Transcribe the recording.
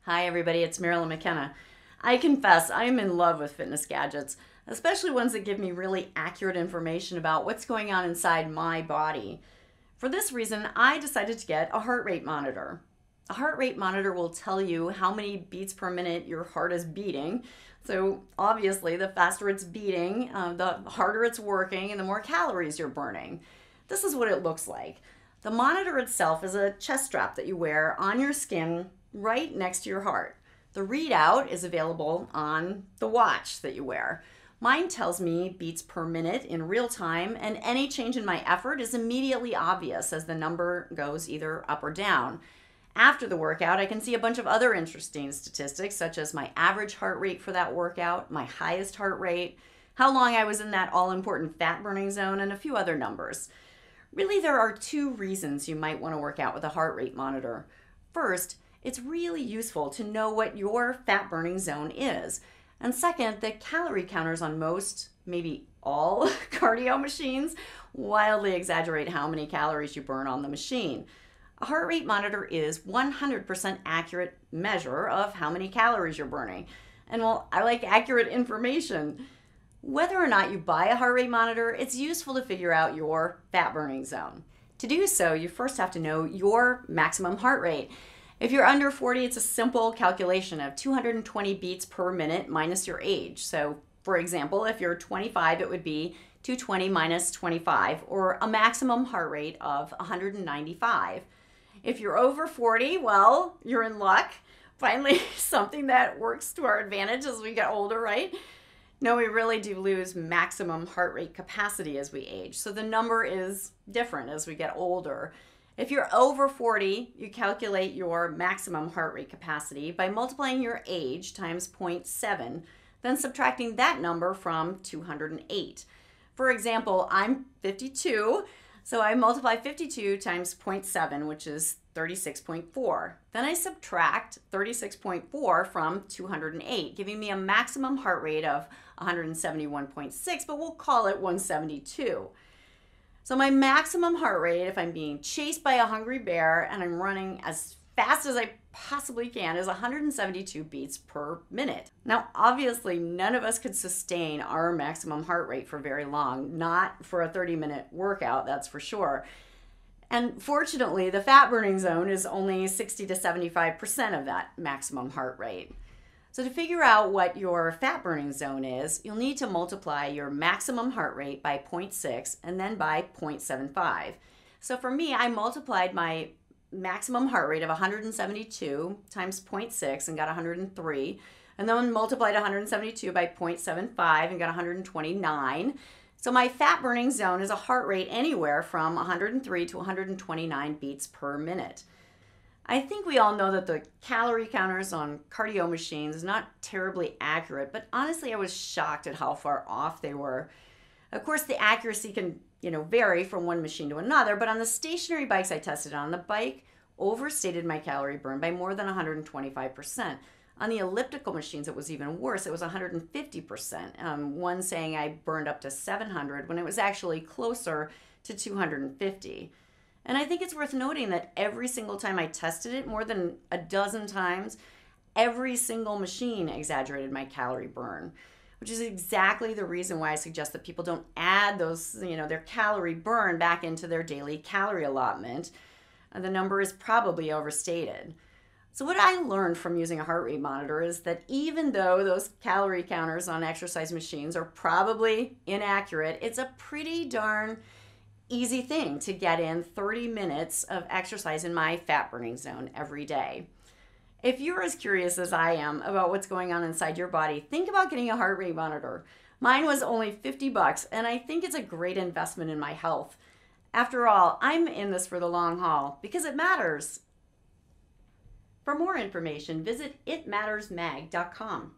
Hi, everybody. It's Marilyn McKenna. I confess I'm in love with fitness gadgets, especially ones that give me really accurate information about what's going on inside my body. For this reason, I decided to get a heart rate monitor. A heart rate monitor will tell you how many beats per minute your heart is beating. So, obviously, the faster it's beating, the harder it's working, and the more calories you're burning. This is what it looks like. The monitor itself is a chest strap that you wear on your skin right next to your heart. The readout is available on the watch that you wear. Mine tells me beats per minute in real time, and any change in my effort is immediately obvious as the number goes either up or down. After the workout, I can see a bunch of other interesting statistics, such as my average heart rate for that workout, my highest heart rate, how long I was in that all important fat burning zone, and a few other numbers. Really, there are two reasons you might want to work out with a heart rate monitor. First, it's really useful to know what your fat burning zone is. And second, the calorie counters on most, maybe all, cardio machines wildly exaggerate how many calories you burn on the machine. A heart rate monitor is 100% accurate measure of how many calories you're burning. And well, I like accurate information. Whether or not you buy a heart rate monitor, it's useful to figure out your fat burning zone. To do so, you first have to know your maximum heart rate. If you're under 40, it's a simple calculation of 220 beats per minute minus your age. So, for example, if you're 25, it would be 220 minus 25, or a maximum heart rate of 195. If you're over 40, well, you're in luck. Finally, something that works to our advantage as we get older, right? No, we really do lose maximum heart rate capacity as we age. So the number is different as we get older. If you're over 40, you calculate your maximum heart rate capacity by multiplying your age times zero point 0.7, then subtracting that number from 208. For example, I'm 52, so I multiply 52 times zero point 0.7, which is 36.4. Then I subtract 36.4 from 208, giving me a maximum heart rate of 171.6, but we'll call it 172. So my maximum heart rate, if I'm being chased by a hungry bear and I'm running as fast as I possibly can, is 172 beats per minute. Now, obviously, none of us could sustain our maximum heart rate for very long, not for a 30-minute workout, that's for sure. And fortunately, the fat burning zone is only 60 to 75% of that maximum heart rate. So to figure out what your fat burning zone is, you'll need to multiply your maximum heart rate by zero point 0.6 and then by 0.75. So for me, I multiplied my maximum heart rate of 172 times zero point 0.6 and got 103, and then multiplied 172 by 0.75 and got 129. So my fat burning zone is a heart rate anywhere from 103 to 129 beats per minute. I think we all know that the calorie counters on cardio machines is not terribly accurate, but honestly I was shocked at how far off they were. Of course, the accuracy can, vary from one machine to another, but on the stationary bikes I tested on, the bike overstated my calorie burn by more than 125%. On the elliptical machines, it was even worse. It was 150%. One saying I burned up to 700 when it was actually closer to 250. And I think it's worth noting that every single time I tested it, more than a dozen times, every single machine exaggerated my calorie burn, which is exactly the reason why I suggest that people don't add those, their calorie burn back into their daily calorie allotment. The number is probably overstated. So what I learned from using a heart rate monitor is that even though those calorie counters on exercise machines are probably inaccurate, it's a pretty darn easy thing to get in 30 minutes of exercise in my fat burning zone every day. If you're as curious as I am about what's going on inside your body, think about getting a heart rate monitor. Mine was only $50, and I think it's a great investment in my health. After all, I'm in this for the long haul because it matters. For more information, visit itmattersmag.com.